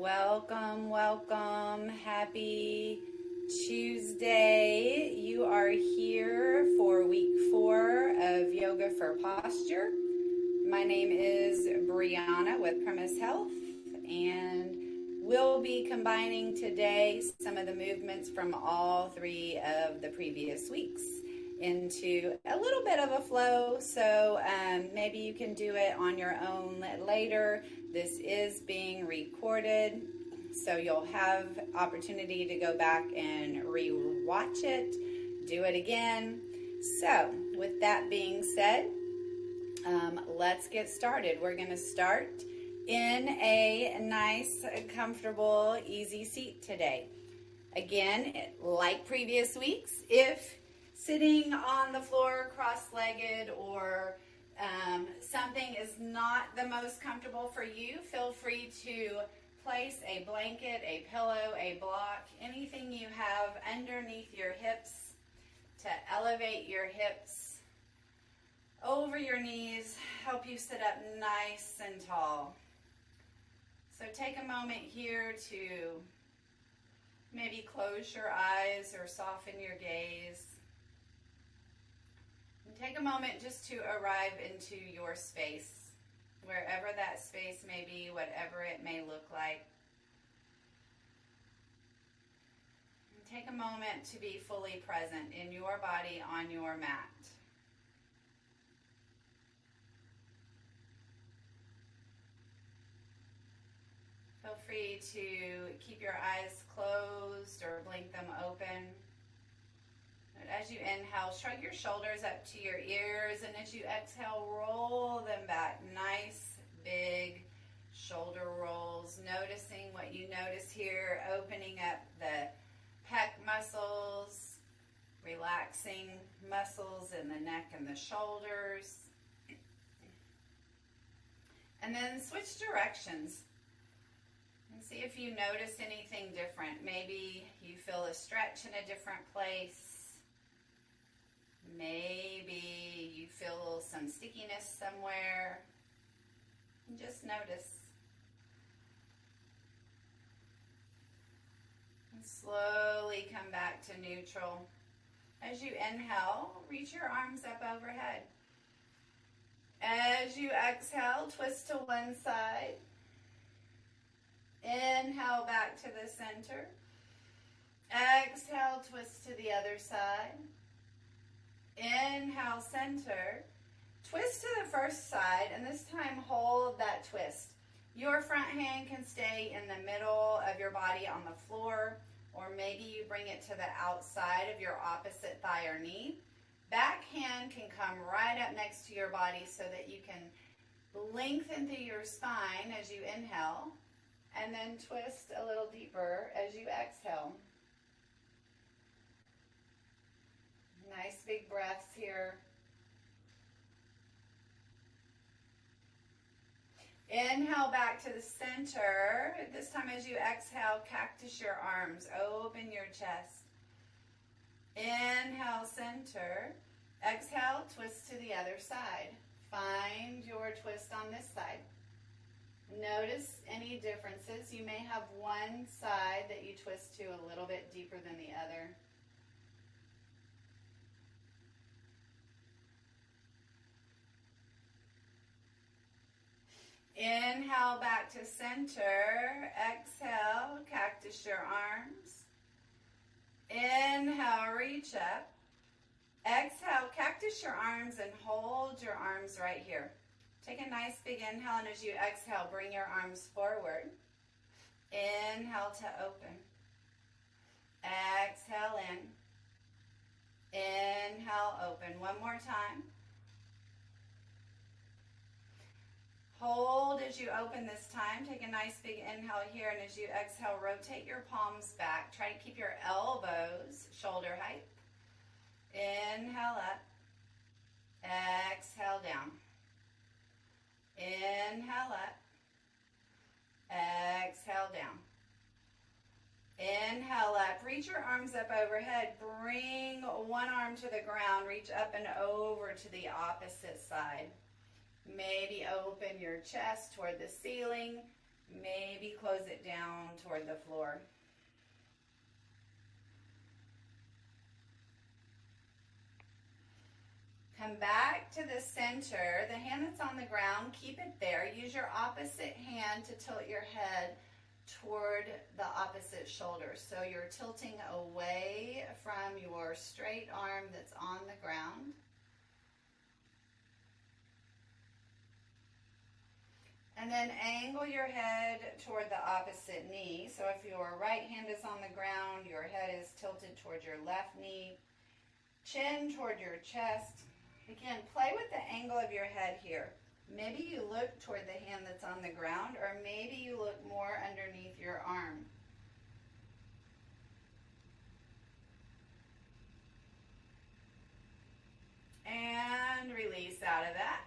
Welcome, welcome. Happy Tuesday. You are here for week 4 of Yoga for Posture. My name is Brianna with Premise Health, and we'll be combining today some of the movements from all 3 of the previous weeks into a little bit of a flow, so maybe you can do it on your own later. This is being recorded, so you'll have opportunity to go back and re-watch it, do it again. So with that being said, let's get started. We're going to start in a nice, comfortable, easy seat today. Again, like previous weeks, if sitting on the floor cross-legged or something is not the most comfortable for you, feel free to place a blanket, a pillow, a block, anything you have underneath your hips to elevate your hips over your knees, help you sit up nice and tall. So take a moment here to maybe close your eyes or soften your gaze. Take a moment just to arrive into your space, wherever that space may be, whatever it may look like. And take a moment to be fully present in your body on your mat. Feel free to keep your eyes closed or blink them open. As you inhale, shrug your shoulders up to your ears, and as you exhale, roll them back. Nice, big shoulder rolls. Noticing what you notice here, opening up the pec muscles, relaxing muscles in the neck and the shoulders. And then switch directions. And see if you notice anything different. Maybe you feel a stretch in a different place. Maybe you feel some stickiness somewhere. Just notice. And slowly come back to neutral. As you inhale, reach your arms up overhead. As you exhale, twist to one side. Inhale back to the center. Exhale, twist to the other side. Inhale, center, twist to the first side, and this time hold that twist. Your front hand can stay in the middle of your body on the floor, or maybe you bring it to the outside of your opposite thigh or knee. Back hand can come right up next to your body so that you can lengthen through your spine as you inhale, and then twist a little deeper as you exhale. Nice big breaths here. Inhale back to the center. This time as you exhale, cactus your arms. Open your chest. Inhale, center. Exhale, twist to the other side. Find your twist on this side. Notice any differences. You may have one side that you twist to a little bit deeper than the other. Inhale back to center. Exhale, cactus your arms. Inhale, reach up. Exhale, cactus your arms and hold your arms right here. Take a nice big inhale, and as you exhale, bring your arms forward. Inhale to open. Exhale in. Inhale, open. One more time. Hold as you open this time. Take a nice big inhale here, and as you exhale, rotate your palms back. Try to keep your elbows shoulder height. Inhale up. Exhale down. Inhale up. Exhale down. Inhale up. Reach your arms up overhead. Bring one arm to the ground. Reach up and over to the opposite side. Maybe open your chest toward the ceiling. Maybe close it down toward the floor. Come back to the center, the hand that's on the ground, keep it there. Use your opposite hand to tilt your head toward the opposite shoulder. So you're tilting away from your straight arm that's on the ground. And then angle your head toward the opposite knee. So if your right hand is on the ground, your head is tilted toward your left knee, chin toward your chest. Again, play with the angle of your head here. Maybe you look toward the hand that's on the ground, or maybe you look more underneath your arm. And release out of that.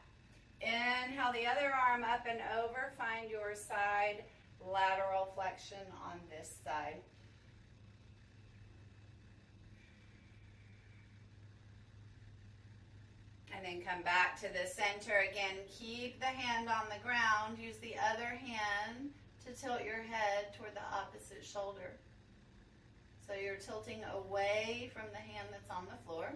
Inhale the other arm up and over. Find your side lateral flexion on this side. And then come back to the center again. Keep the hand on the ground. Use the other hand to tilt your head toward the opposite shoulder. So you're tilting away from the hand that's on the floor.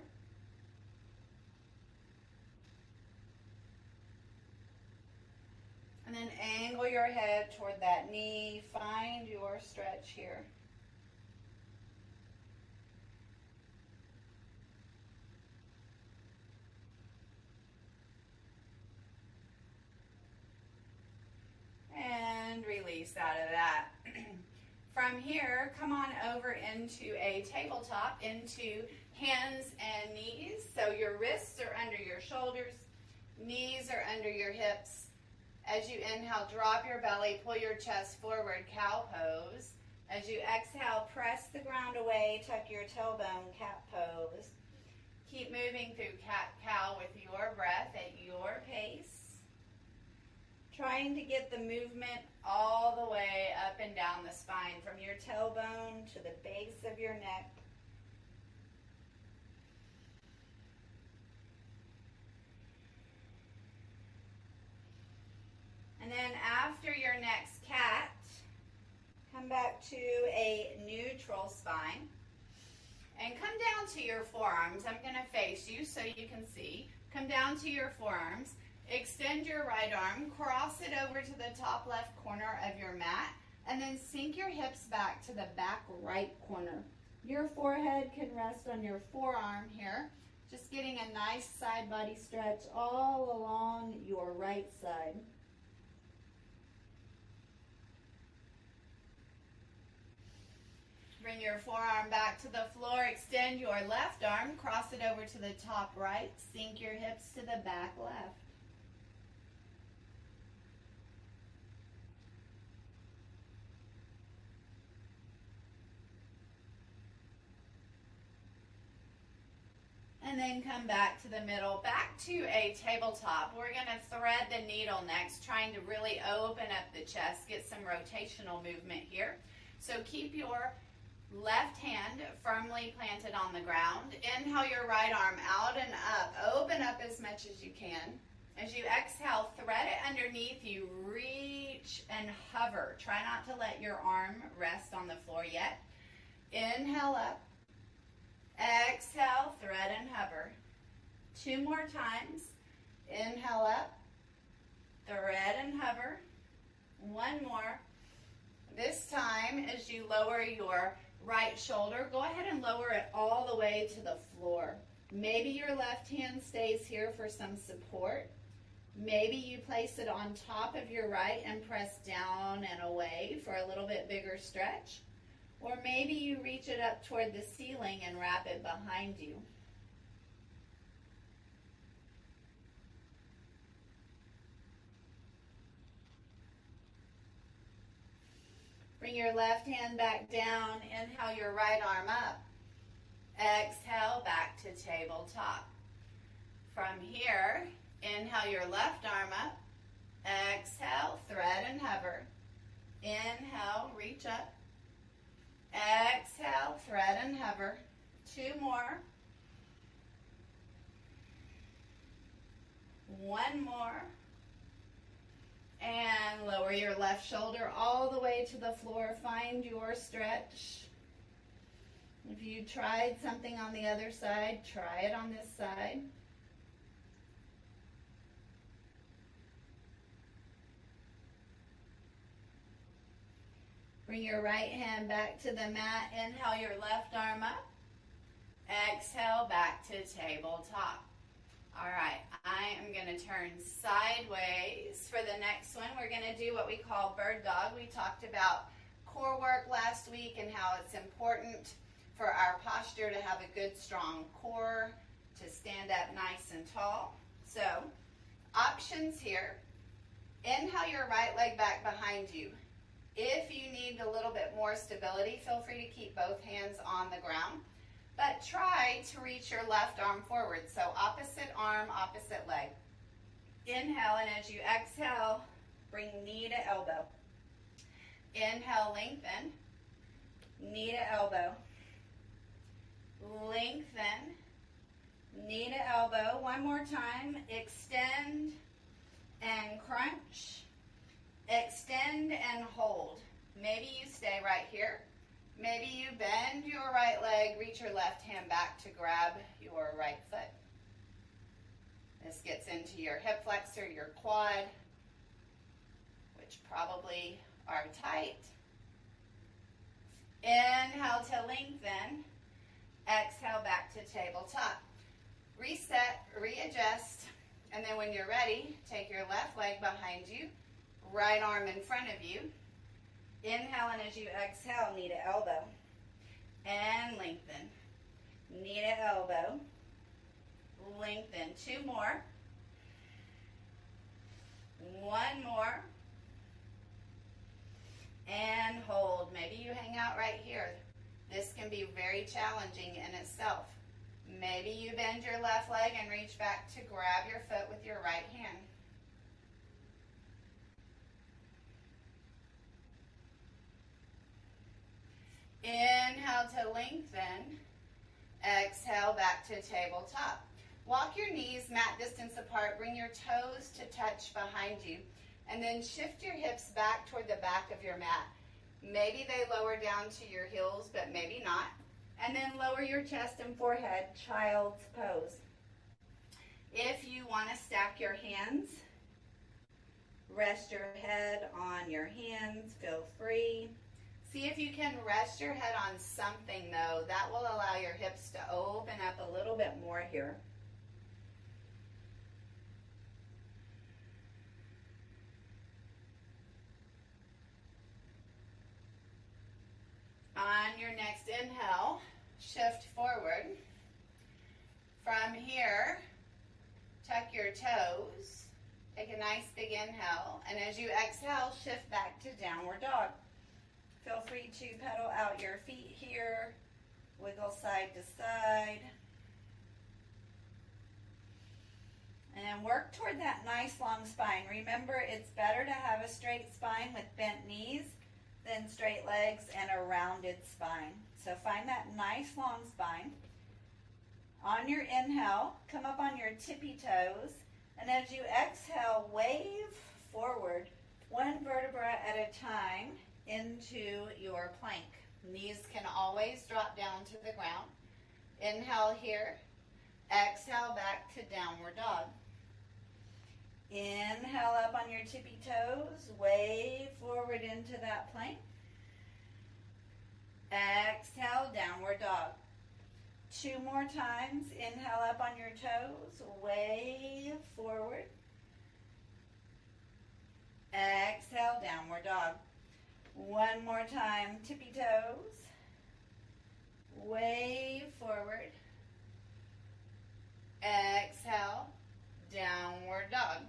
And then angle your head toward that knee. Find your stretch here. And release out of that. From here, come on over into a tabletop, into hands and knees. So your wrists are under your shoulders, knees are under your hips. As you inhale, drop your belly, pull your chest forward, cow pose. As you exhale, press the ground away, tuck your tailbone, cat pose. Keep moving through cat-cow with your breath at your pace. Trying to get the movement all the way up and down the spine, from your tailbone to the base of your neck. And then after your next cat, come back to a neutral spine. And come down to your forearms. I'm going to face you so you can see. Come down to your forearms. Extend your right arm. Cross it over to the top left corner of your mat. And then sink your hips back to the back right corner. Your forehead can rest on your forearm here. Just getting a nice side body stretch all along your right side. Bring your forearm back to the floor. Extend your left arm. Cross it over to the top right. Sink your hips to the back left. And then come back to the middle, back to a tabletop. We're going to thread the needle next, trying to really open up the chest, get some rotational movement here. So keep your left hand firmly planted on the ground. Inhale your right arm out and up. Open up as much as you can. As you exhale, thread it underneath you. Reach and hover. Try not to let your arm rest on the floor yet. Inhale up. Exhale, thread and hover. 2 more times. Inhale up. Thread and hover. 1 more. This time, as you lower your right shoulder, go ahead and lower it all the way to the floor. Maybe your left hand stays here for some support. Maybe you place it on top of your right and press down and away for a little bit bigger stretch. Or maybe you reach it up toward the ceiling and wrap it behind you. Bring your left hand back down. Inhale your right arm up. Exhale back to tabletop. From here, inhale your left arm up. Exhale, thread and hover. Inhale, reach up. Exhale, thread and hover. 2 more. 1 more. And lower your left shoulder all the way to the floor. Find your stretch. If you tried something on the other side, try it on this side. Bring your right hand back to the mat. Inhale your left arm up. Exhale back to tabletop. All right, I am going to turn sideways. For the next one, we're going to do what we call bird dog. We talked about core work last week and how it's important for our posture to have a good, strong core, to stand up nice and tall. So, options here. Inhale your right leg back behind you. If you need a little bit more stability, feel free to keep both hands on the ground. But try to reach your left arm forward. So opposite arm, opposite leg. Inhale, and as you exhale, bring knee to elbow. Inhale, lengthen. Knee to elbow. Lengthen. Knee to elbow. One more time. Extend and crunch. Extend and hold. Maybe you stay right here. Maybe you bend your right leg, reach your left hand back to grab your right foot. This gets into your hip flexor, your quad, which probably are tight. Inhale to lengthen. Exhale back to tabletop. Reset, readjust, and then when you're ready, take your left leg behind you, right arm in front of you. Inhale, and as you exhale, knee to elbow. And lengthen. Knee to elbow. Lengthen. Two more. One more. And hold. Maybe you hang out right here. This can be very challenging in itself. Maybe you bend your left leg and reach back to grab your foot with your right hand. Inhale to lengthen. Exhale back to tabletop. Walk your knees mat distance apart. Bring your toes to touch behind you. And then shift your hips back toward the back of your mat. Maybe they lower down to your heels, but maybe not. And then lower your chest and forehead, child's pose. If you want to stack your hands, rest your head on your hands, feel free. See if you can rest your head on something, though. That will allow your hips to open up a little bit more here. On your next inhale, shift forward. From here, tuck your toes. Take a nice big inhale. And as you exhale, shift back to downward dog. Feel free to pedal out your feet here. Wiggle side to side. And work toward that nice long spine. Remember, it's better to have a straight spine with bent knees than straight legs and a rounded spine. So find that nice long spine. On your inhale, come up on your tippy toes. And as you exhale, wave forward, one vertebra at a time, into your plank. Knees can always drop down to the ground. Inhale here. Exhale back to downward dog. Inhale up on your tippy toes. Wave forward into that plank. Exhale, downward dog. Two more times. Inhale up on your toes. Wave forward. Exhale, downward dog. One more time, tippy toes. Wave forward. Exhale, downward dog.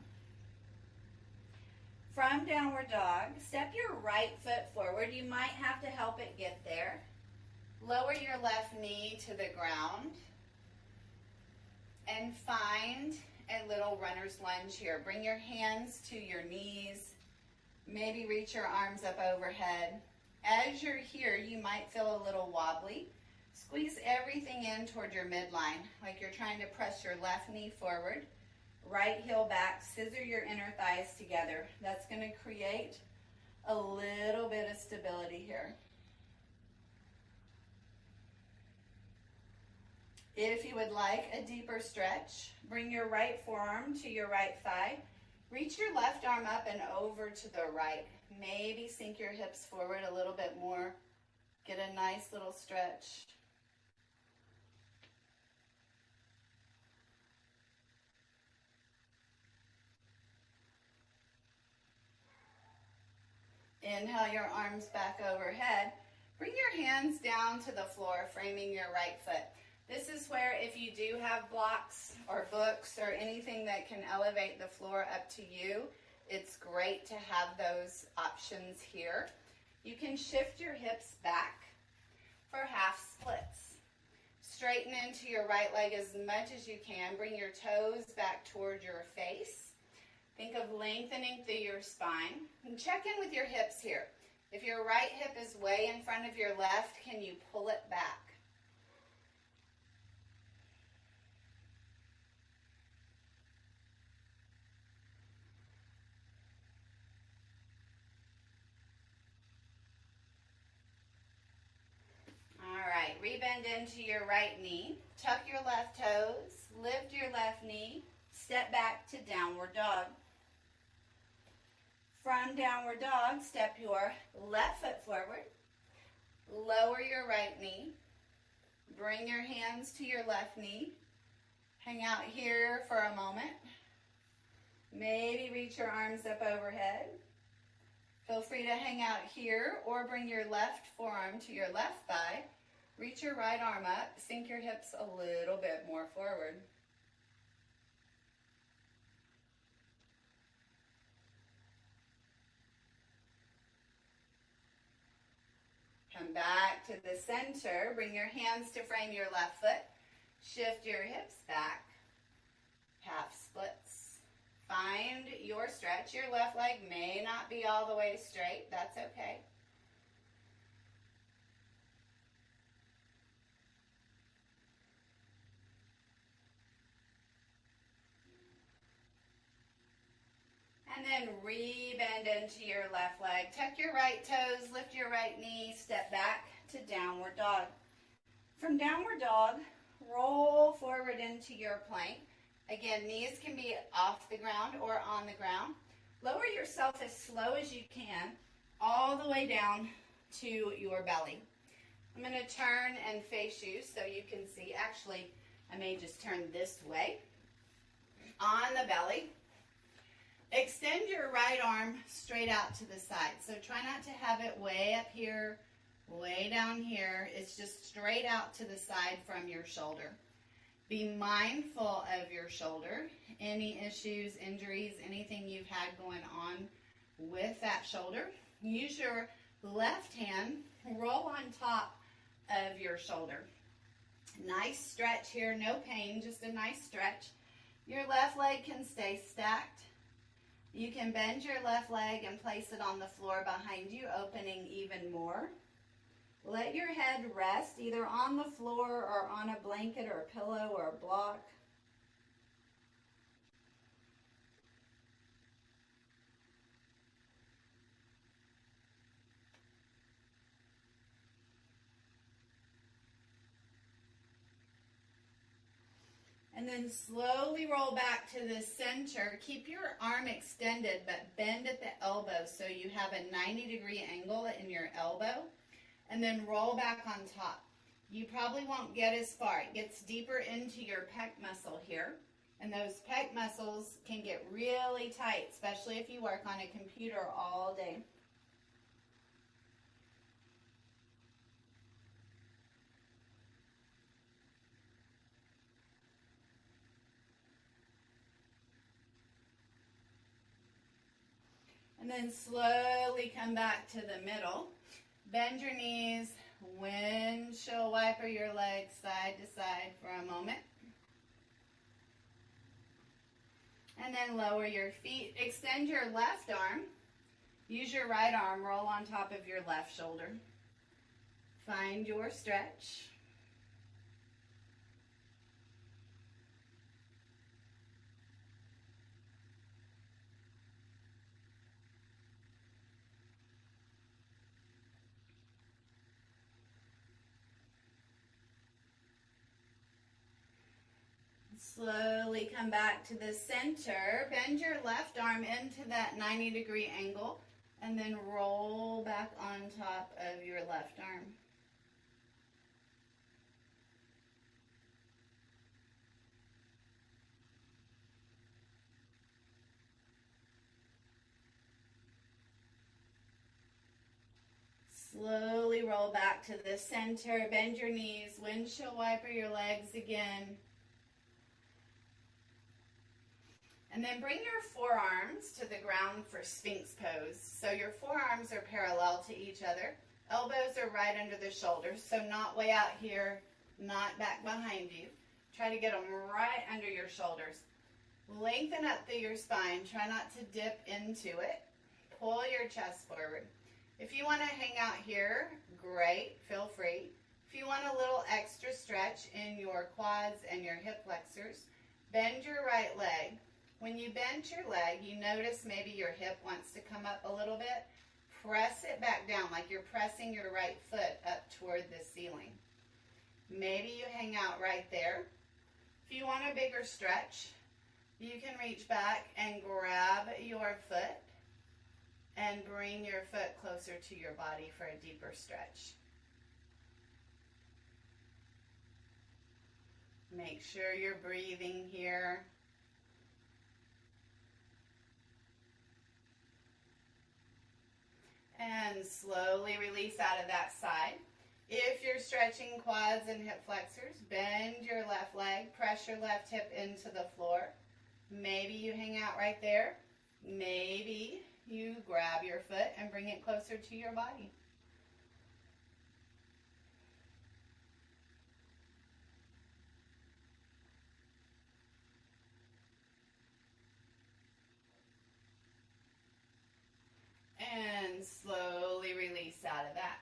From downward dog, step your right foot forward. You might have to help it get there. Lower your left knee to the ground. And find a little runner's lunge here. Bring your hands to your knees. Maybe reach your arms up overhead. As you're here, you might feel a little wobbly. Squeeze everything in toward your midline, like you're trying to press your left knee forward. Right heel back, scissor your inner thighs together. That's going to create a little bit of stability here. If you would like a deeper stretch, bring your right forearm to your right thigh. Reach your left arm up and over to the right. Maybe sink your hips forward a little bit more. Get a nice little stretch. Inhale your arms back overhead. Bring your hands down to the floor, framing your right foot. This is where if you do have blocks or books or anything that can elevate the floor up to you, it's great to have those options here. You can shift your hips back for half splits. Straighten into your right leg as much as you can. Bring your toes back toward your face. Think of lengthening through your spine. And check in with your hips here. If your right hip is way in front of your left, can you pull it back? All right, rebend into your right knee. Tuck your left toes. Lift your left knee. Step back to downward dog. From downward dog, step your left foot forward. Lower your right knee. Bring your hands to your left knee. Hang out here for a moment. Maybe reach your arms up overhead. Feel free to hang out here or bring your left forearm to your left thigh. Reach your right arm up. Sink your hips a little bit more forward. Come back to the center. Bring your hands to frame your left foot. Shift your hips back. Half splits. Find your stretch. Your left leg may not be all the way straight. That's okay. And then rebend into your left leg. Tuck your right toes, lift your right knee, step back to downward dog. From downward dog, roll forward into your plank. Again, knees can be off the ground or on the ground. Lower yourself as slow as you can, all the way down to your belly. I'm going to turn and face you so you can see. Actually, I may just turn this way. On the belly. Extend your right arm straight out to the side. So try not to have it way up here, way down here. It's just straight out to the side from your shoulder. Be mindful of your shoulder. Any issues, injuries, anything you've had going on with that shoulder. Use your left hand, roll on top of your shoulder. Nice stretch here, no pain, just a nice stretch. Your left leg can stay stacked. You can bend your left leg and place it on the floor behind you, opening even more. Let your head rest either on the floor or on a blanket or a pillow or a block. And then slowly roll back to the center. Keep your arm extended, but bend at the elbow so you have a 90-degree angle in your elbow. And then roll back on top. You probably won't get as far. It gets deeper into your pec muscle here. And those pec muscles can get really tight, especially if you work on a computer all day. And then slowly come back to the middle. Bend your knees, windshield wiper your legs side to side for a moment. And then lower your feet. Extend your left arm. Use your right arm, roll on top of your left shoulder. Find your stretch. Slowly come back to the center. Bend your left arm into that 90-degree angle and then roll back on top of your left arm. Slowly roll back to the center. Bend your knees. Windshield wiper your legs again. And then bring your forearms to the ground for Sphinx pose. So your forearms are parallel to each other. Elbows are right under the shoulders, so not way out here, not back behind you. Try to get them right under your shoulders. Lengthen up through your spine. Try not to dip into it. Pull your chest forward. If you want to hang out here, great, feel free. If you want a little extra stretch in your quads and your hip flexors, bend your right leg. When you bend your leg, you notice maybe your hip wants to come up a little bit. Press it back down like you're pressing your right foot up toward the ceiling. Maybe you hang out right there. If you want a bigger stretch, you can reach back and grab your foot and bring your foot closer to your body for a deeper stretch. Make sure you're breathing here. And slowly release out of that side. If you're stretching quads and hip flexors, bend your left leg, press your left hip into the floor. Maybe you hang out right there. Maybe you grab your foot and bring it closer to your body. And slowly release out of that.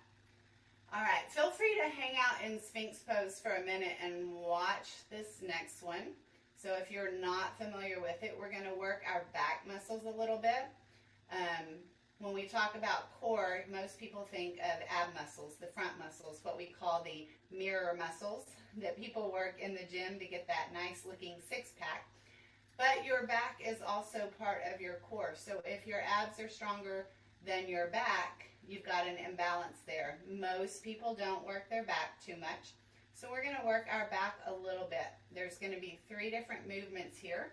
All right, feel free to hang out in Sphinx pose for a minute and watch this next one. So if you're not familiar with it, we're going to work our back muscles a little bit. When we talk about core, most people think of ab muscles, the front muscles, what we call the mirror muscles that people work in the gym to get that nice looking six-pack. But your back is also part of your core. So if your abs are stronger than your back, you've got an imbalance there. Most people don't work their back too much. So we're going to work our back a little bit. There's going to be 3 different movements here.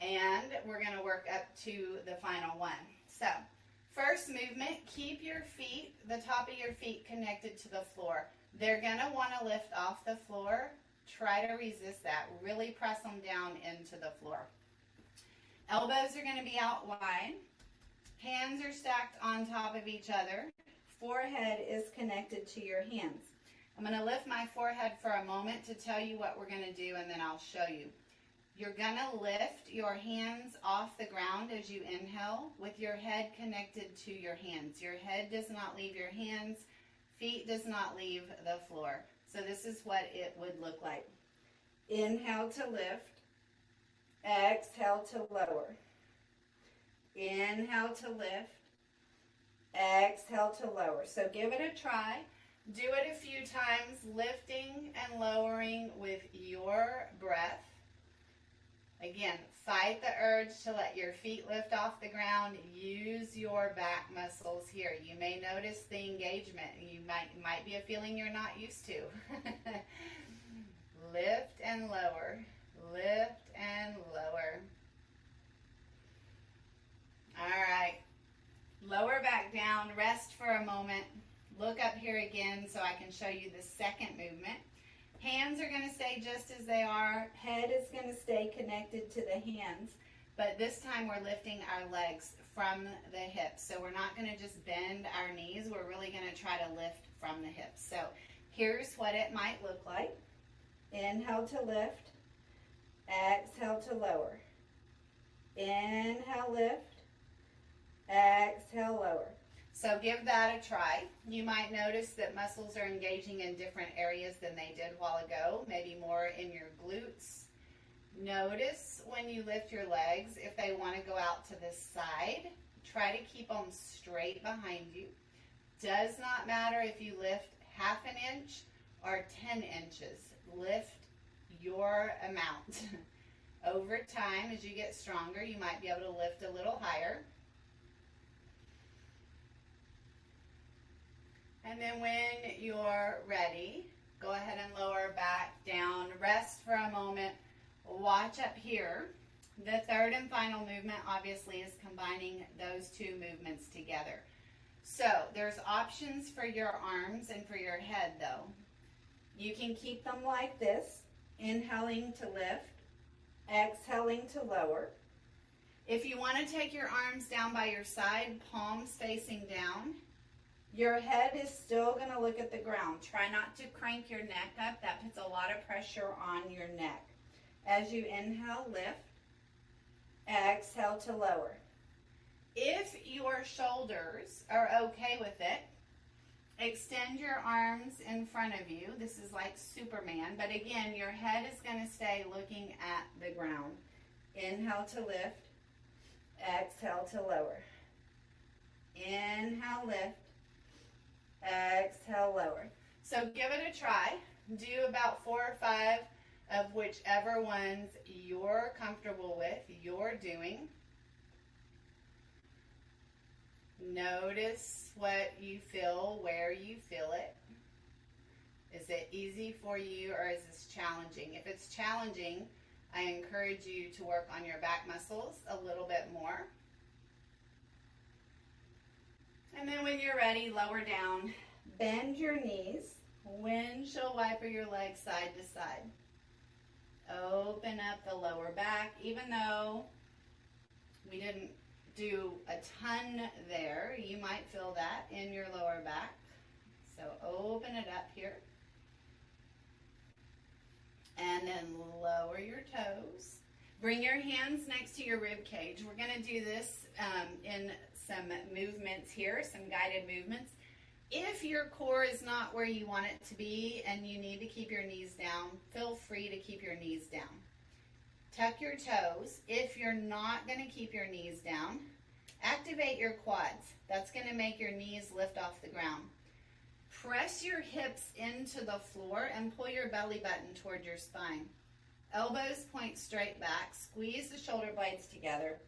And we're going to work up to the final one. So, first movement, keep your feet, the top of your feet connected to the floor. They're going to want to lift off the floor. Try to resist that. Really press them down into the floor. Elbows are going to be out wide. Hands are stacked on top of each other. Forehead is connected to your hands. I'm going to lift my forehead for a moment to tell you what we're going to do, and then I'll show you. You're going to lift your hands off the ground as you inhale with your head connected to your hands. Your head does not leave your hands. Feet does not leave the floor. So this is what it would look like. Inhale to lift. Exhale to lower. Inhale to lift. Exhale to lower. So give it a try. Do it a few times, lifting and lowering with your breath. Again, fight the urge to let your feet lift off the ground. Use your back muscles here. You may notice the engagement. You might be a feeling you're not used to. Lift and lower. Lift and lower. All right. Lower back down. Rest for a moment. Look up here again so I can show you the second movement. Hands are going to stay just as they are. Head is going to stay connected to the hands. But this time we're lifting our legs from the hips. So we're not going to just bend our knees. We're really going to try to lift from the hips. So here's what it might look like. Inhale to lift. Exhale to lower. Inhale, lift. Exhale, lower. So give that a try. You might notice that muscles are engaging in different areas than they did a while ago, maybe more in your glutes. Notice when you lift your legs, if they want to go out to the side, try to keep them straight behind you. Does not matter if you lift half an inch or 10 inches. Lift your amount. Over time, as you get stronger, you might be able to lift a little higher. And then when you're ready, go ahead and lower back down. Rest for a moment. Watch up here. The third and final movement obviously is combining those two movements together. So there's options for your arms and for your head though. You can keep them like this, inhaling to lift, exhaling to lower. If you want to take your arms down by your side, palms facing down, your head is still going to look at the ground. Try not to crank your neck up. That puts a lot of pressure on your neck. As you inhale, lift, exhale to lower. If your shoulders are okay with it, extend your arms in front of you. This is like Superman, but again, your head is going to stay looking at the ground. Inhale to lift, exhale to lower. Inhale, lift, exhale, lower. So give it a try. Do about 4 or 5 of whichever ones you're comfortable with, you're doing. Notice what you feel, where you feel it. Is it easy for you or is this challenging? If it's challenging, I encourage you to work on your back muscles a little bit more. And then when you're ready, lower down. Bend your knees. Windshield wiper your legs side to side. Open up the lower back. Even though we didn't do a ton there, you might feel that in your lower back. So open it up here. And then lower your toes. Bring your hands next to your rib cage. We're going to do this in some movements here, some guided movements. If your core is not where you want it to be and you need to keep your knees down, feel free to keep your knees down. Tuck your toes. If you're not going to keep your knees down, activate your quads. That's going to make your knees lift off the ground. Press your hips into the floor and pull your belly button toward your spine. Elbows point straight back. Squeeze the shoulder blades together.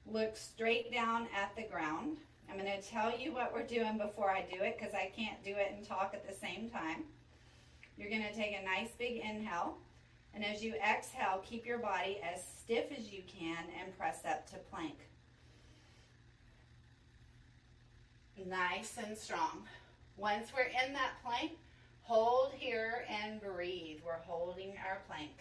Look straight down at the ground. I'm going to tell you what we're doing before I do it because I can't do it and talk at the same time. You're going to take a nice big inhale. And as you exhale, keep your body as stiff as you can and press up to plank. Nice and strong. Once we're in that plank, hold here and breathe. We're holding our plank.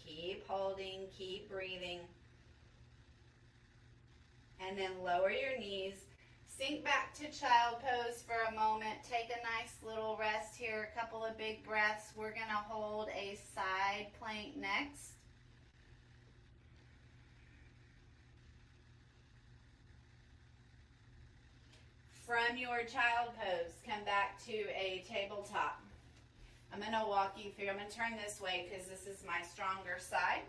Keep holding, keep breathing. And then lower your knees. Sink back to child pose for a moment. Take a nice little rest here, a couple of big breaths. We're going to hold a side plank next. From your child pose, come back to a tabletop. I'm going to walk you through. I'm going to turn this way because this is my stronger side.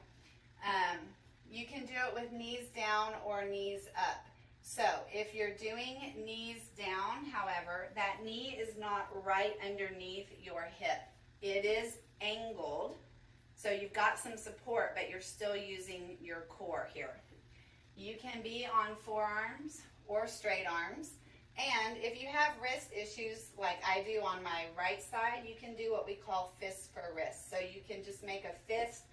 You can do it with knees down or knees up. So if you're doing knees down, however, that knee is not right underneath your hip. It is angled, so you've got some support, but you're still using your core here. You can be on forearms or straight arms. And if you have wrist issues like I do on my right side, you can do what we call fist for wrist. So you can just make a fist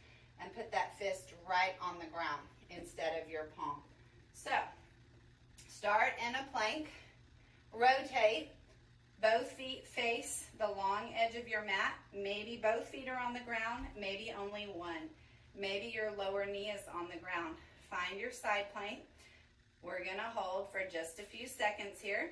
and put that fist right on the ground instead of your palm. So start in a plank, rotate, both feet face the long edge of your mat. Maybe both feet are on the ground, maybe only one. Maybe your lower knee is on the ground. Find your side plank. We're going to hold for just a few seconds here.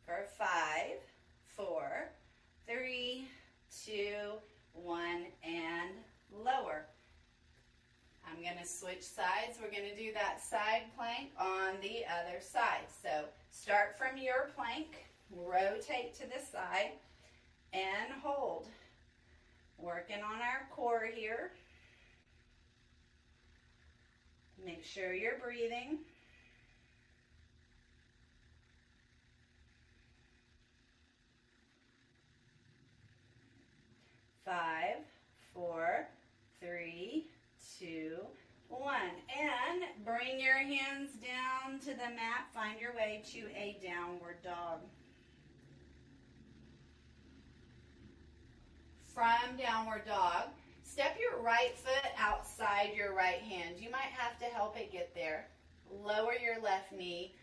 For 5, 4, 3, 2, 1, and lower. I'm I'm going to switch sides. We're going to do that side plank on the other side. So start from your plank, rotate to the side, and hold. Working on our core here. Make sure you're breathing. 5, 4, 3, 2, 1. And bring your hands down to the mat. Find your way to a downward dog. From downward dog, step your right foot outside your right hand. You might have to help it get there. Lower your left knee.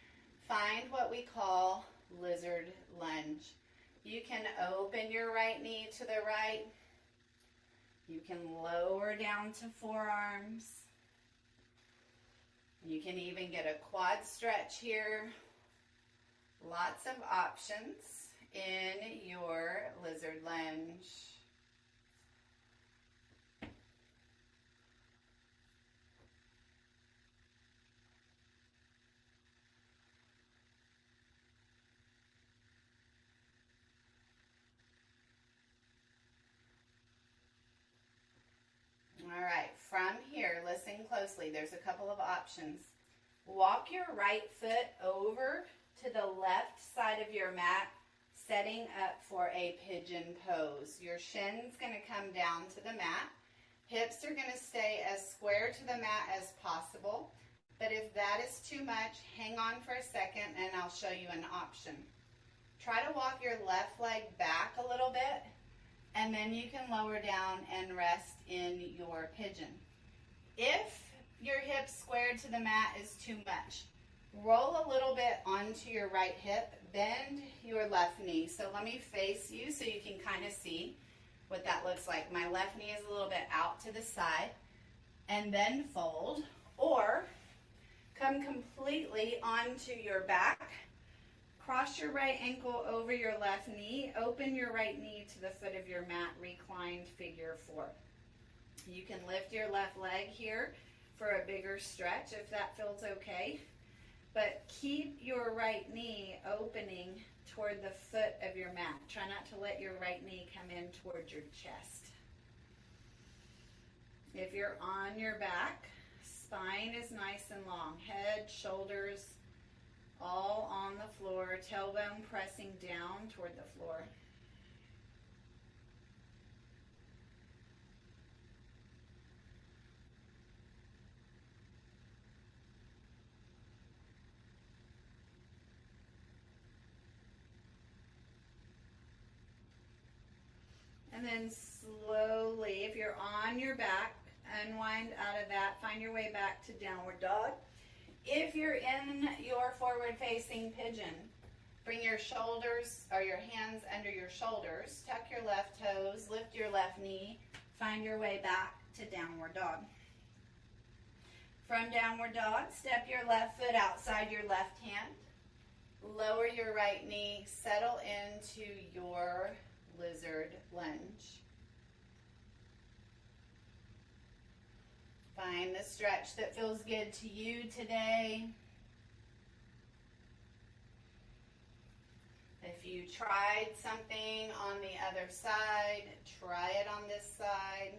Find what we call lizard lunge. You can open your right knee to the right. You can lower down to forearms. You can even get a quad stretch here. Lots of options in your lizard lunge. All right, from here, listen closely. There's a couple of options. Walk your right foot over to the left side of your mat, setting up for a pigeon pose. Your shin's going to come down to the mat. Hips are going to stay as square to the mat as possible. But if that is too much, hang on for a second and I'll show you an option. Try to walk your left leg back a little bit, and then you can lower down and rest in your pigeon. If your hips squared to the mat is too much, roll a little bit onto your right hip, bend your left knee. So let me face you so you can kind of see what that looks like. My left knee is a little bit out to the side, and then fold, or come completely onto your back. Cross your right ankle over your left knee. Open your right knee to the foot of your mat, reclined figure 4. You can lift your left leg here for a bigger stretch if that feels okay. But keep your right knee opening toward the foot of your mat. Try not to let your right knee come in toward your chest. If you're on your back, spine is nice and long. Head, shoulders, all on the floor, tailbone pressing down toward the floor. And then slowly, if you're on your back, unwind out of that, find your way back to downward dog. If you're in your forward-facing pigeon, bring your shoulders or your hands under your shoulders, tuck your left toes, lift your left knee, find your way back to downward dog. From downward dog, step your left foot outside your left hand, lower your right knee, settle into your lizard lunge. Find the stretch that feels good to you today. If you tried something on the other side, try it on this side.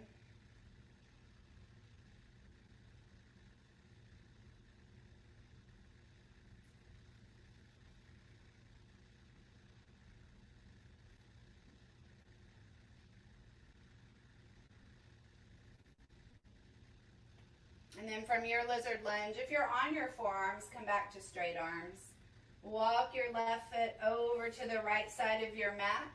And then from your lizard lunge, if you're on your forearms, come back to straight arms. Walk your left foot over to the right side of your mat.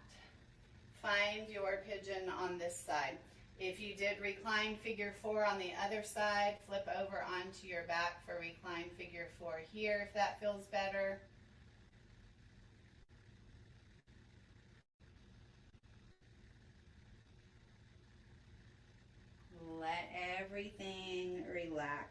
Find your pigeon on this side. If you did recline figure 4 on the other side, flip over onto your back for recline figure 4 here if that feels better. Let everything relax.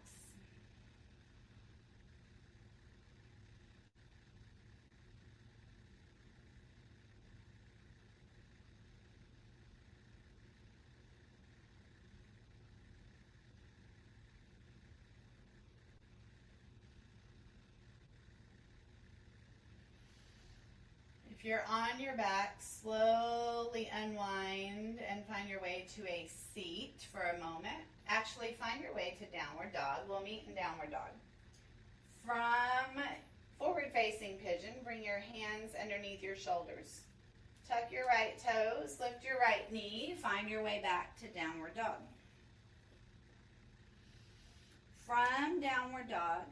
If you're on your back, slowly unwind and find your way to a seat for a moment. Actually, find your way to downward dog. We'll meet in downward dog. From forward facing pigeon, bring your hands underneath your shoulders. Tuck your right toes, lift your right knee, find your way back to downward dog. From downward dog,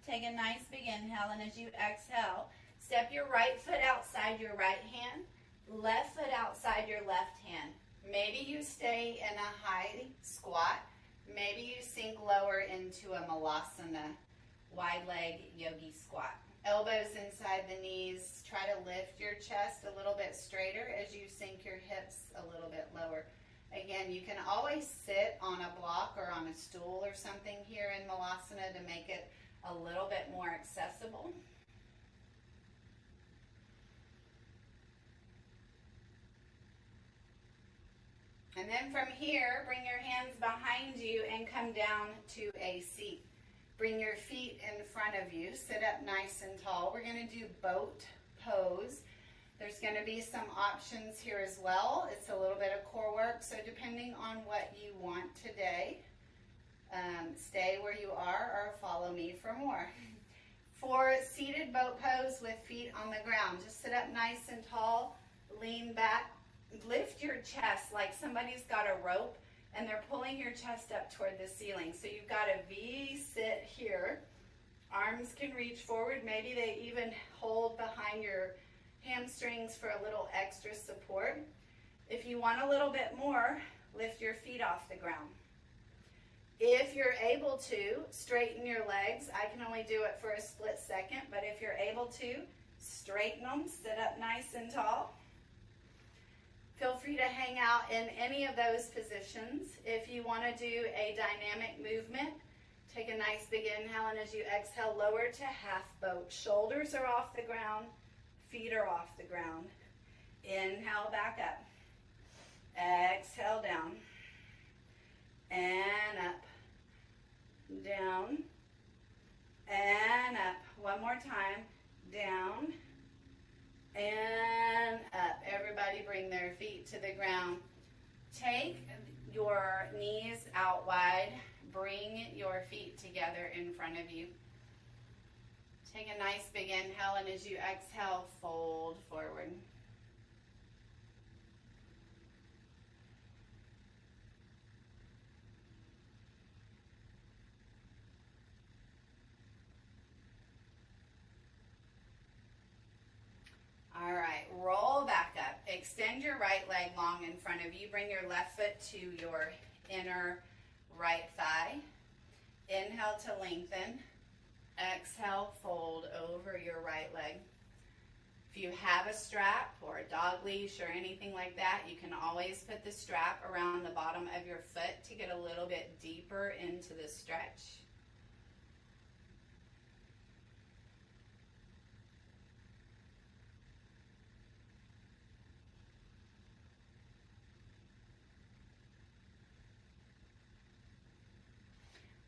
take a nice big inhale, and as you exhale, step your right foot outside your right hand, left foot outside your left hand. Maybe you stay in a high squat. Maybe you sink lower into a malasana, wide leg yogi squat. Elbows inside the knees. Try to lift your chest a little bit straighter as you sink your hips a little bit lower. Again, you can always sit on a block or on a stool or something here in malasana to make it a little bit more accessible. And then from here, bring your hands behind you and come down to a seat. Bring your feet in front of you. Sit up nice and tall. We're going to do boat pose. There's going to be some options here as well. It's a little bit of core work, so depending on what you want today, stay where you are or follow me for more. For seated boat pose with feet on the ground, just sit up nice and tall, lean back, lift your chest like somebody's got a rope and they're pulling your chest up toward the ceiling. So you've got a V sit here. Arms can reach forward. Maybe they even hold behind your hamstrings for a little extra support. If you want a little bit more, lift your feet off the ground. If you're able to, straighten your legs. I can only do it for a split second, but if you're able to, straighten them, sit up nice and tall. Feel free to hang out in any of those positions. If you want to do a dynamic movement, take a nice big inhale, and as you exhale, lower to half boat. Shoulders are off the ground, feet are off the ground. Inhale back up. Exhale down. And up. Down. And up. One more time. Down. And up. Everybody bring their feet to the ground. Take your knees out wide. Bring your feet together in front of you. Take a nice big inhale, and as you exhale, fold forward. All right, roll back up. Extend your right leg long in front of you. Bring your left foot to your inner right thigh. Inhale to lengthen. Exhale, fold over your right leg. If you have a strap or a dog leash or anything like that, you can always put the strap around the bottom of your foot to get a little bit deeper into the stretch.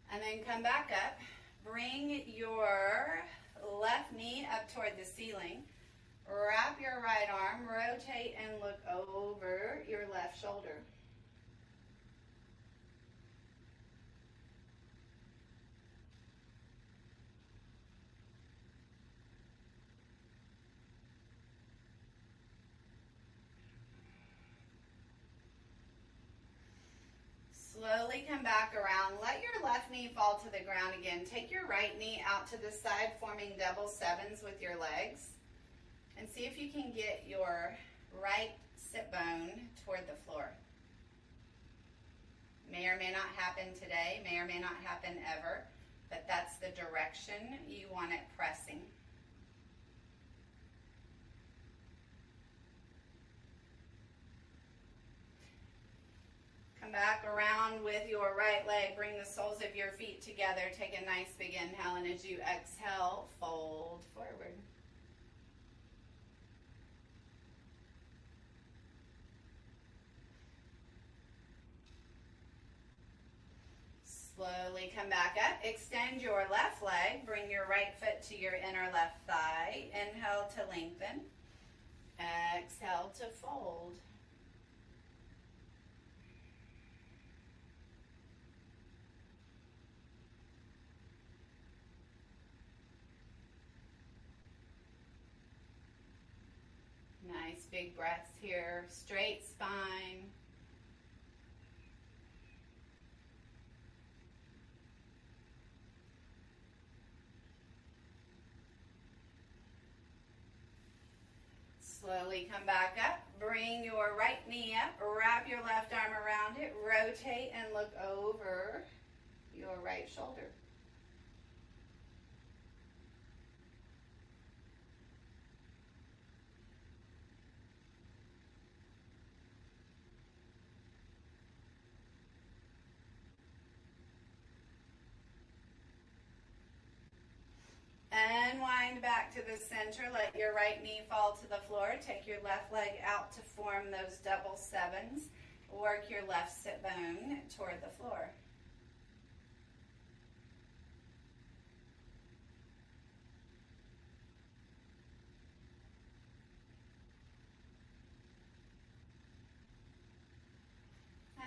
And then come back up. Bring your left knee up toward the ceiling. Wrap your right arm, rotate and look over your left shoulder. Slowly come back around. Let your left knee fall to the ground again. Take your right knee out to the side, forming double sevens with your legs. And see if you can get your right sit bone toward the floor. May or may not happen today, may or may not happen ever, but that's the direction you want it pressing. Come back around with your right leg. Bring the soles of your feet together. Take a nice big inhale, and as you exhale, fold forward. Slowly come back up. Extend your left leg. Bring your right foot to your inner left thigh. Inhale to lengthen. to fold. Nice big breaths here, straight spine. Slowly come back up, bring your right knee up, wrap your left arm around it, rotate and look over your right shoulder. Unwind back to the center. Let your right knee fall to the floor. Take your left leg out to form those double sevens. Work your left sit bone toward the floor.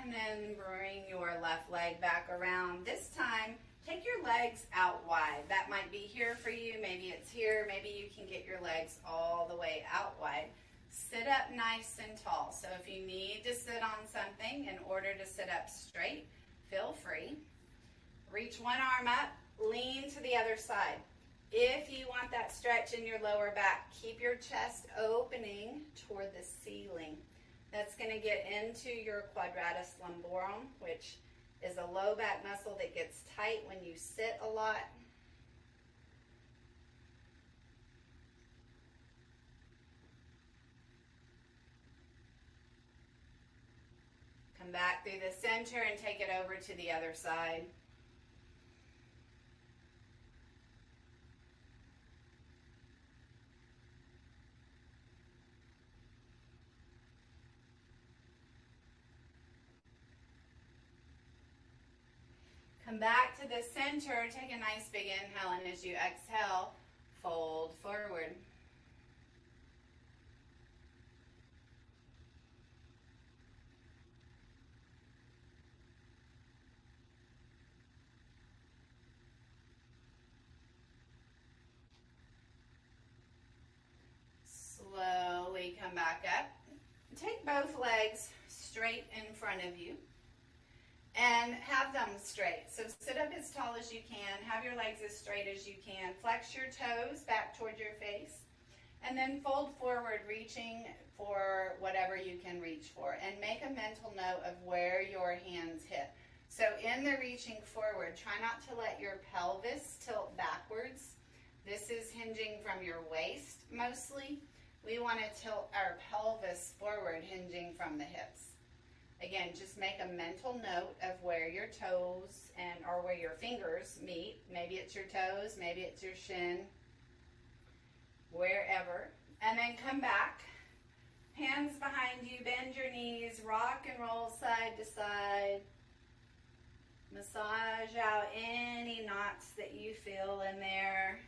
And then bring your left leg back around. This time, take your legs out wide. That might be here for you. Maybe it's here. Maybe you can get your legs all the way out wide. Sit up nice and tall. So if you need to sit on something in order to sit up straight, feel free. Reach one arm up, lean to the other side. If you want that stretch in your lower back, keep your chest opening toward the ceiling. That's going to get into your quadratus lumborum, which is a low back muscle that gets tight when you sit a lot. Come back through the center and take it over to the other side. Come back to the center, take a nice big inhale, and as you exhale, fold forward. Slowly come back up. Take both legs straight in front of you. And have them straight. So sit up as tall as you can. Have your legs as straight as you can. Flex your toes back toward your face. And then fold forward, reaching for whatever you can reach for. And make a mental note of where your hands hit. So in the reaching forward, try not to let your pelvis tilt backwards. This is hinging from your waist mostly. We want to tilt our pelvis forward, hinging from the hips. Again, just make a mental note of where your toes or where your fingers meet. Maybe it's your toes, maybe it's your shin, wherever. And then come back, hands behind you, bend your knees, rock and roll side to side. Massage out any knots that you feel in there.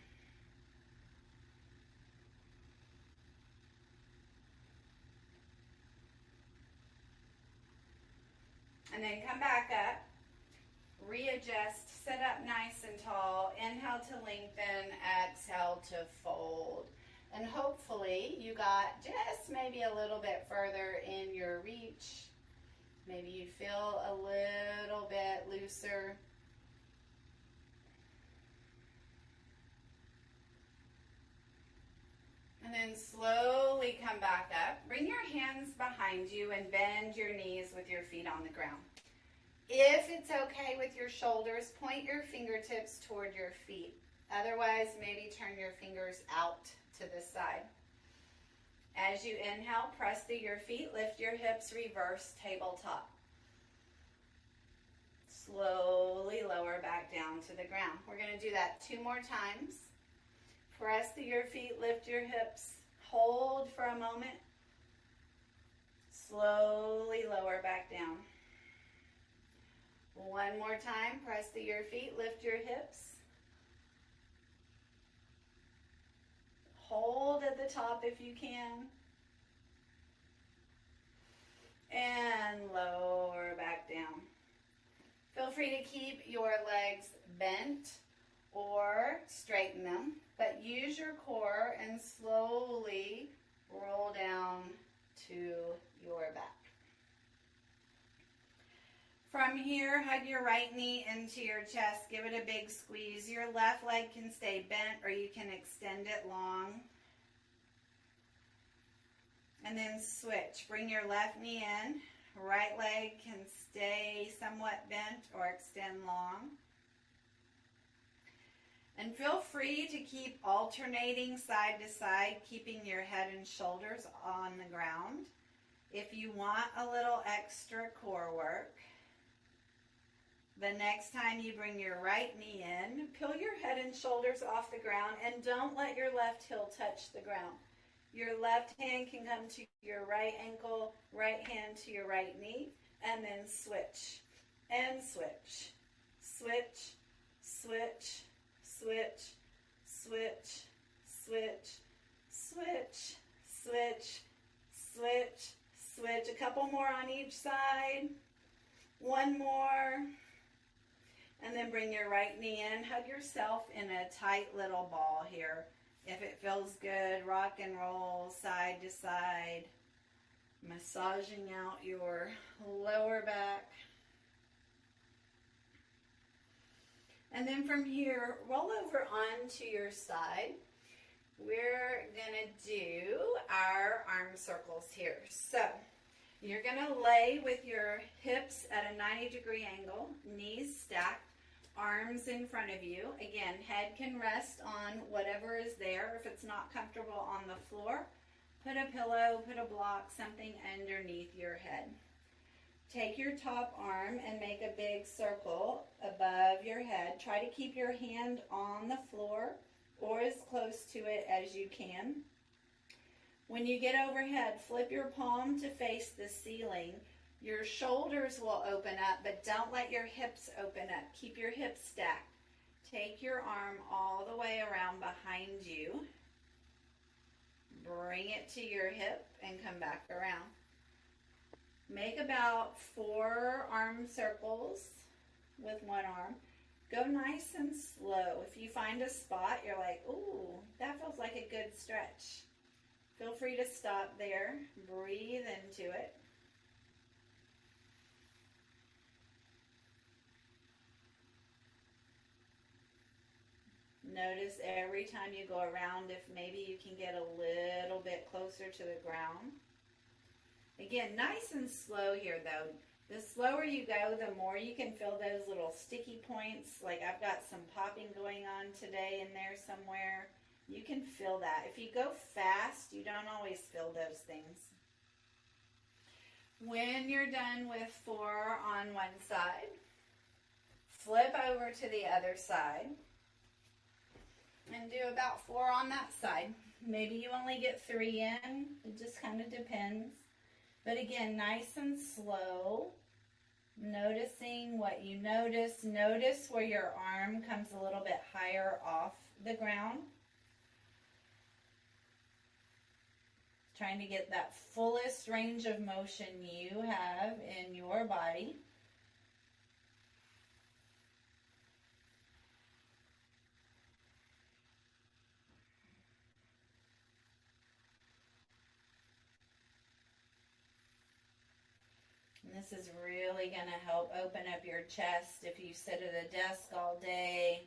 And then come back up, readjust, sit up nice and tall, inhale to lengthen, exhale to fold. And hopefully you got just maybe a little bit further in your reach. Maybe you feel a little bit looser. And then slowly come back up. Bring your hands behind you and bend your knees with your feet on the ground. If it's okay with your shoulders, point your fingertips toward your feet. Otherwise, maybe turn your fingers out to the side. As you inhale, press through your feet, lift your hips, reverse tabletop. Slowly lower back down to the ground. We're going to do that 2 more times. Press through your feet, lift your hips, hold for a moment. Slowly lower back down. 1 more time, press through your feet, lift your hips. Hold at the top if you can. From here, hug your right knee into your chest. Give it a big squeeze. Your left leg can stay bent or you can extend it long. And then switch. Bring your left knee in. Right leg can stay somewhat bent or extend long. And feel free to keep alternating side to side, keeping your head and shoulders on the ground. If you want a little extra core work, the next time you bring your right knee in, peel your head and shoulders off the ground and don't let your left heel touch the ground. Your left hand can come to your right ankle, right hand to your right knee, and then switch and switch. Switch, switch, switch, switch, switch, switch, switch, switch, switch. A couple more on each side. One more. And then bring your right knee in. Hug yourself in a tight little ball here. If it feels good, rock and roll side to side. Massaging out your lower back. And then from here, roll over onto your side. We're going to do our arm circles here. So you're going to lay with your hips at a 90-degree angle, knees stacked, arms in front of you. Again, head can rest on whatever is there. If it's not comfortable on the floor, put a pillow, put a block, something underneath your head. Take your top arm and make a big circle above your head. Try to keep your hand on the floor or as close to it as you can. When you get overhead, flip your palm to face the ceiling. Your shoulders will open up, but don't let your hips open up. Keep your hips stacked. Take your arm all the way around behind you. Bring it to your hip and come back around. Make about 4 arm circles with one arm. Go nice and slow. If you find a spot, you're like, ooh, that feels like a good stretch. Feel free to stop there. Breathe into it. Notice every time you go around if maybe you can get a little bit closer to the ground. Again, nice and slow here though. The slower you go, the more you can feel those little sticky points. Like I've got some popping going on today in there somewhere. You can feel that. If you go fast, you don't always feel those things. When you're done with 4 on one side, flip over to the other side and do about 4 on that side. Maybe you only get 3 in. It just kind of depends. But again, nice and slow. Noticing what you notice. Notice where your arm comes a little bit higher off the ground. Trying to get that fullest range of motion you have in your body. And this is really going to help open up your chest if you sit at a desk all day.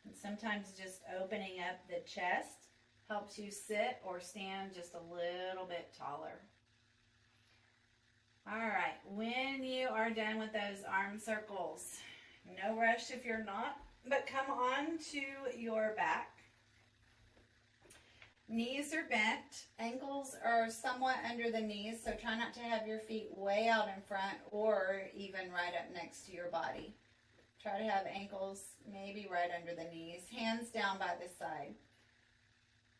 And sometimes just opening up the chest helps you sit or stand just a little bit taller. All right, when you are done with those arm circles, no rush if you're not, but come on to your back. Knees are bent, ankles are somewhat under the knees, so try not to have your feet way out in front or even right up next to your body. Try to have ankles maybe right under the knees, hands down by the side.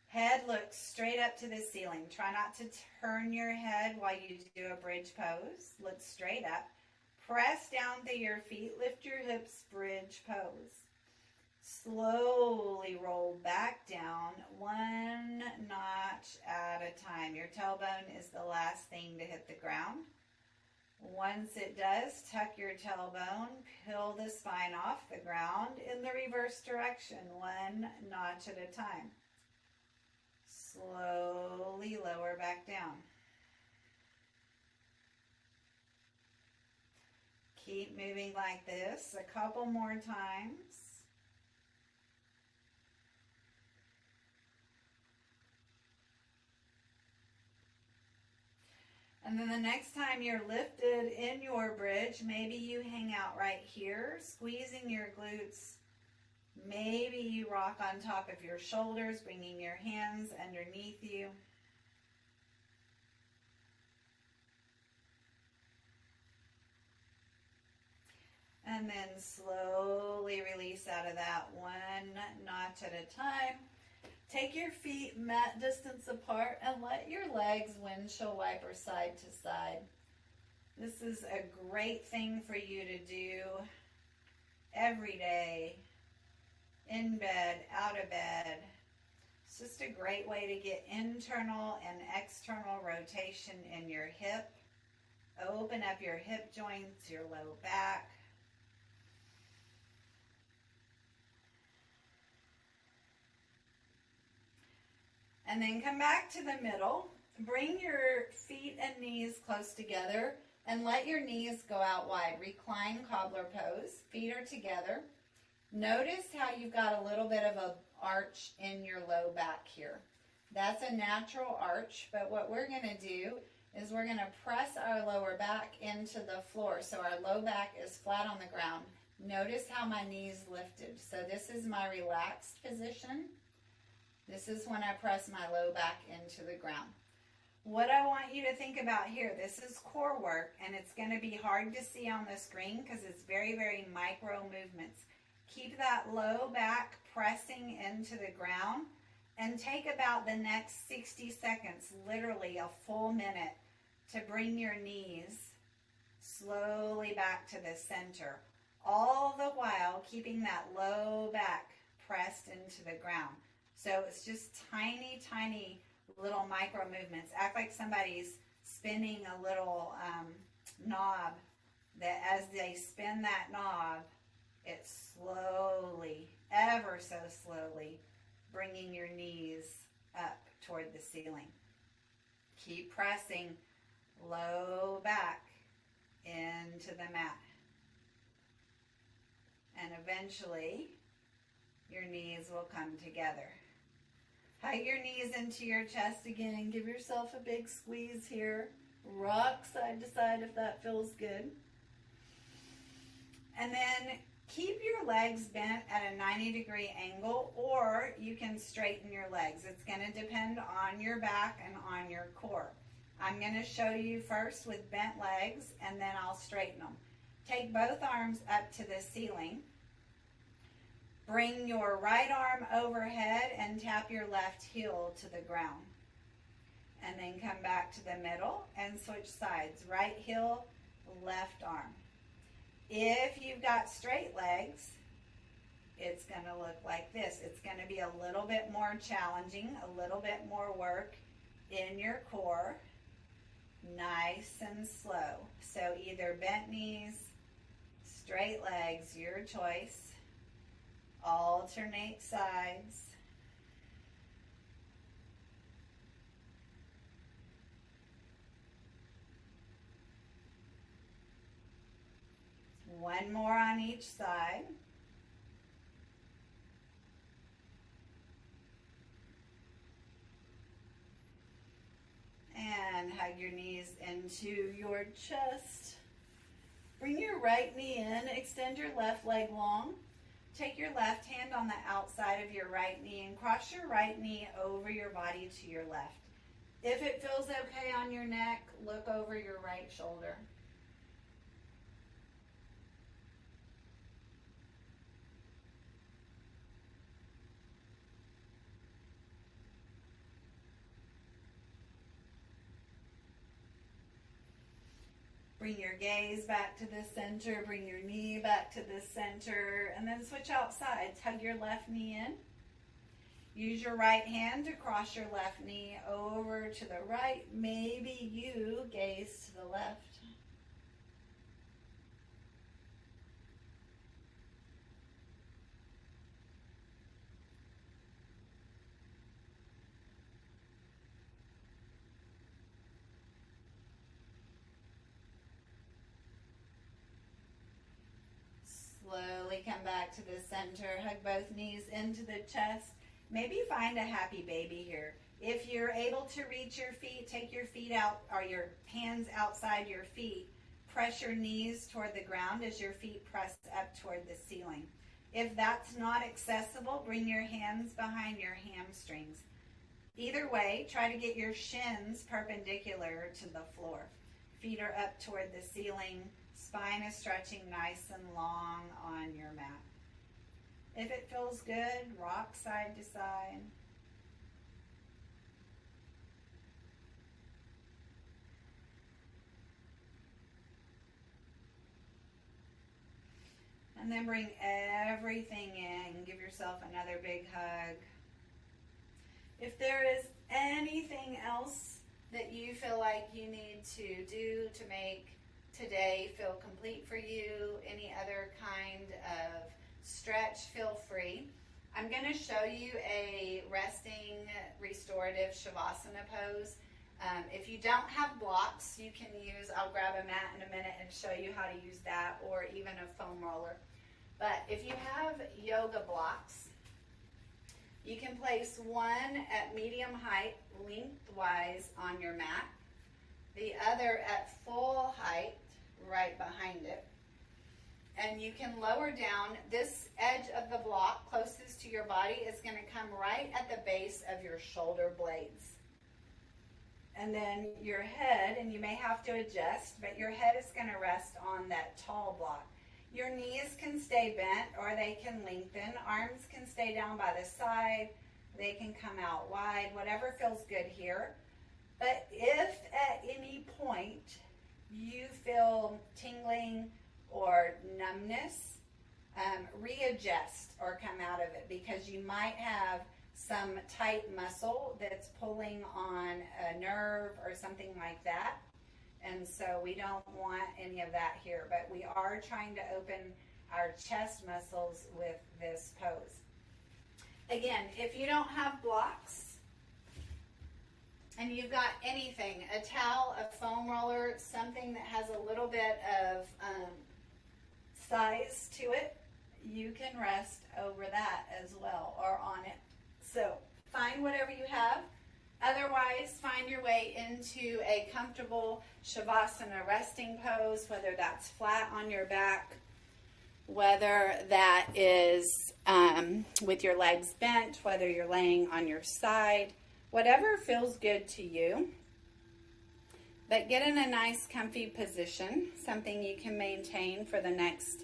Head looks straight up to the ceiling. Try not to turn your head while you do a bridge pose. Look straight up. Press down through your feet, lift your hips, bridge pose. Slowly roll back down 1 notch at a time. Your tailbone is the last thing to hit the ground. Once it does, tuck your tailbone, peel the spine off the ground in the reverse direction, 1 notch at a time. Slowly lower back down. Keep moving like this a couple more times. And then the next time you're lifted in your bridge, maybe you hang out right here, squeezing your glutes. Maybe you rock on top of your shoulders, bringing your hands underneath you. And then slowly release out of that, one notch at a time. Take your feet mat distance apart and let your legs windshield wiper side to side. This is a great thing for you to do every day, in bed, out of bed. It's just a great way to get internal and external rotation in your hip. Open up your hip joints, your low back. And then come back to the middle. Bring your feet and knees close together and let your knees go out wide. Recline cobbler pose. Feet are together. Notice how you've got a little bit of an arch in your low back here. That's a natural arch, but what we're going to do is we're going to press our lower back into the floor so our low back is flat on the ground. Notice how my knees lifted. So this is my relaxed position. This is when I press my low back into the ground. What I want you to think about here, this is core work, and it's going to be hard to see on the screen because it's very, very micro movements. Keep that low back pressing into the ground and take about the next 60 seconds, literally a full minute, to bring your knees slowly back to the center, all the while keeping that low back pressed into the ground. So it's just tiny, tiny little micro movements. Act like somebody's spinning a little knob, that as they spin that knob, it's slowly, ever so slowly, bringing your knees up toward the ceiling. Keep pressing low back into the mat. And eventually, your knees will come together. Hug your knees into your chest again. Give yourself a big squeeze here. Rock side to side if that feels good. And then keep your legs bent at a 90-degree angle, or you can straighten your legs. It's going to depend on your back and on your core. I'm going to show you first with bent legs, and then I'll straighten them. Take both arms up to the ceiling. Bring your right arm overhead and tap your left heel to the ground. And then come back to the middle and switch sides. Right heel, left arm. If you've got straight legs, it's going to look like this. It's going to be a little bit more challenging, a little bit more work in your core. Nice and slow. So either bent knees, straight legs, your choice. Alternate sides. One more on each side. And hug your knees into your chest. Bring your right knee in, extend your left leg long. Take your left hand on the outside of your right knee and cross your right knee over your body to your left. If it feels okay on your neck, look over your right shoulder. Bring your gaze back to the center, bring your knee back to the center, and then switch out sides. Hug your left knee in. Use your right hand to cross your left knee over to the right. Maybe you gaze to the left. to the center. Hug both knees into the chest. Maybe find a happy baby here. If you're able to reach your feet, take your feet out or your hands outside your feet. Press your knees toward the ground as your feet press up toward the ceiling. If that's not accessible, bring your hands behind your hamstrings. Either way, try to get your shins perpendicular to the floor. Feet are up toward the ceiling. Spine is stretching nice and long on your mat. If it feels good, rock side to side. And then bring everything in. Give yourself another big hug. If there is anything else that you feel like you need to do to make today feel complete for you, any other kind of stretch, feel free. I'm going to show you a resting restorative Shavasana pose. If you don't have blocks, you can use, I'll grab a mat in a minute and show you how to use that, or even a foam roller. But if you have yoga blocks, you can place one at medium height lengthwise on your mat, the other at full height right behind it. And you can lower down. This edge of the block closest to your body is going to come right at the base of your shoulder blades. And then your head, and you may have to adjust, but your head is going to rest on that tall block. Your knees can stay bent or they can lengthen. Arms can stay down by the side. They can come out wide, whatever feels good here. But if at any point you feel tingling or numbness, readjust or come out of it, because you might have some tight muscle that's pulling on a nerve or something like that. And so we don't want any of that here, but we are trying to open our chest muscles with this pose. Again, if you don't have blocks and you've got anything, a towel, a foam roller, something that has a little bit of size to it, you can rest over that as well, or on it. So find whatever you have. Otherwise, find your way into a comfortable Shavasana resting pose, whether that's flat on your back, whether that is with your legs bent, whether you're laying on your side, whatever feels good to you. But get in a nice comfy position, something you can maintain for the next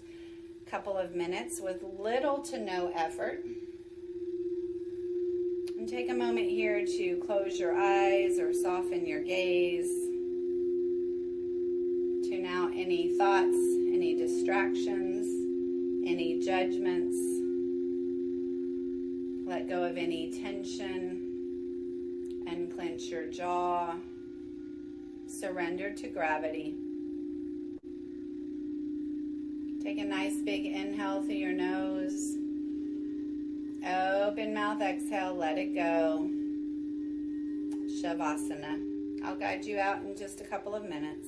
couple of minutes with little to no effort. And take a moment here to close your eyes or soften your gaze. Tune out any thoughts, any distractions, any judgments. Let go of any tension and clench your jaw. Surrender to gravity. Take a nice big inhale through your nose. Open mouth, exhale, let it go. Shavasana. I'll guide you out in just a couple of minutes.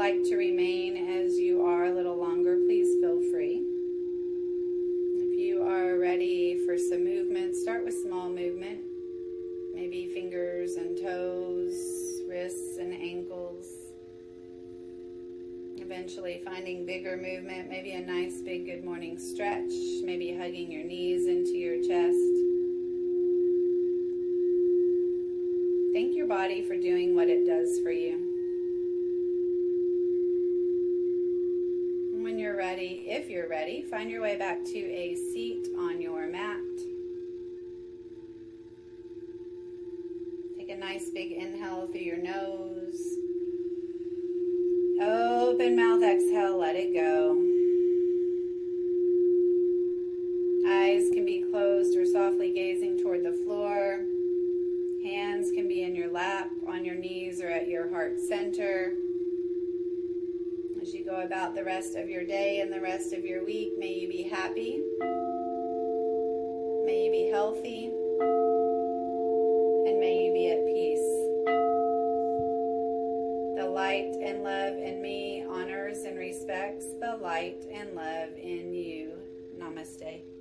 like to remain as you are a little longer, please feel free. If you are ready for some movement, start with small movement. Maybe fingers and toes, wrists and ankles. Eventually finding bigger movement, maybe a nice big good morning stretch, maybe hugging your knees into your chest. Thank your body for doing what it does for you. When you're ready, if you're ready, find your way back to a seat on your mat. Take a nice big inhale through your nose. Open mouth, exhale, let it go. Eyes can be closed or softly gazing toward the floor. Hands can be in your lap, on your knees, or at your heart center. As you go about the rest of your day and the rest of your week, may you be happy. May you be healthy. And may you be at peace. The light and love in me honors and respects the light and love in you. Namaste.